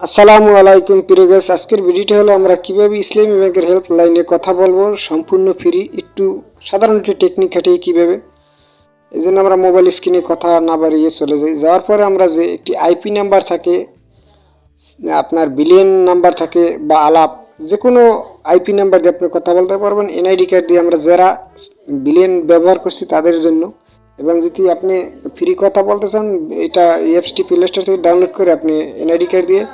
আসসালামু আলাইকুম প্রিয় গাইস, আজকের ভিডিওটা হলো আমরা কিভাবে ইসলামী ব্যাংকের হেল্পলাইনে কথা বলবো সম্পূর্ণ ফ্রি। একটু সাধারণ একটু টেকনিক খাটিয়ে কিভাবে, এই জন্য আমরা মোবাইল স্ক্রিনে কথা না বাড়িয়ে চলে যাই। যাওয়ার পরে আমরা যে একটি আইপি নাম্বার থাকে, আপনার বিলিয়ন নাম্বার থাকে বা আলাপ, যে কোনো আইপি নাম্বার দিয়ে আপনি কথা বলতে পারবেন। এনআইডি কার্ড দিয়ে আমরা যারা বিলিয়ন ব্যবহার করছি তাদের জন্য। এবং যদি আপনি ফ্রি কথা বলতে চান, এটা অ্যাপসটি প্লে স্টোর থেকে ডাউনলোড করে আপনি এনআইডি কার্ড দিয়ে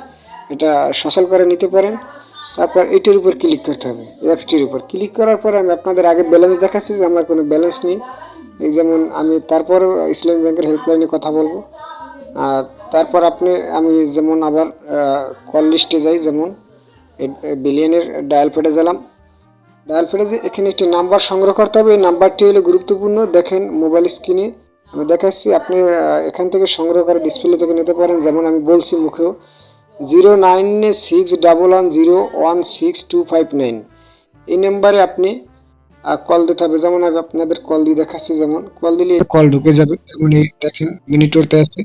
এটা সচল করে নিতে পারেন। তারপর এটির উপর ক্লিক করতে হবে, অ্যাপসটির উপর ক্লিক করার পরে আমি আপনাদের আগে ব্যালেন্স দেখাচ্ছি যে আমার কোনো ব্যালেন্স নেই। এই যেমন আমি তারপরেও ইসলামী ব্যাংকের হেল্পলাইনে কথা বলবো। আর তারপর আমি যেমন আবার কল লিস্টে যাই, যেমন বিলিয়নের ডায়াল প্যাডে গেলাম। ডায়াল প্যাডে যে এখানে একটি নাম্বার সংগ্রহ করতে হবে, এই নাম্বারটি হলো গুরুত্বপূর্ণ। দেখেন মোবাইল স্ক্রিনে আমি দেখাচ্ছি, আপনি এখান থেকে সংগ্রহ করে ডিসপ্লে থেকে নিতে পারেন। যেমন আমি বলছি মুখেও, 0961116259 এই নাম্বারে আপনি কল দিতে হবে। যেমন আমি আপনাদের কল দিয়ে দেখাচ্ছি, যেমন কল দিলে কল ঢুকে যাবে। যেমন এই দেখেন মিনিট উঠতে আছে,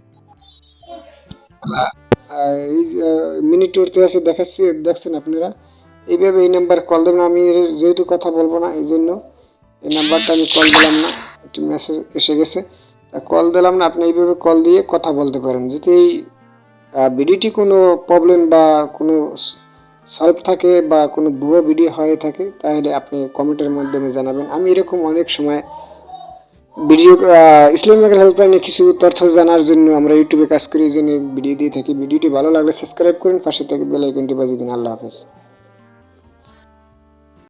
এই মিনিট উঠতে আছে দেখাচ্ছি, দেখছেন আপনারা। এইভাবে এই নাম্বার কল দেবেন। আমি যেহেতু কথা বলবো না, এই জন্য এই নাম্বারটা আমি কল দিলাম না, একটি মেসেজ এসে গেছে, কল দিলাম না। আপনি এইভাবে কল দিয়ে কথা বলতে পারেন। যদি এই ভিডিওটি কোনো প্রবলেম বা কোনো সলভ থাকে বা কোনো ভুয়ো ভিডিও হয়ে থাকে, তাহলে আপনি কমেন্টের মাধ্যমে জানাবেন। আমি এরকম অনেক সময় ভিডিও ইসলামী ব্যাংকের হেল্পলাইনে কিছু তথ্য জানার জন্য আমরা ইউটিউবে কাজ করি, এই জন্য ভিডিও দিয়ে থাকি। ভিডিওটি ভালো লাগলে সাবস্ক্রাইব করুন, পাশে থেকে বেল আইকনটি বাজিয়ে দিন। আল্লাহ হাফেজ।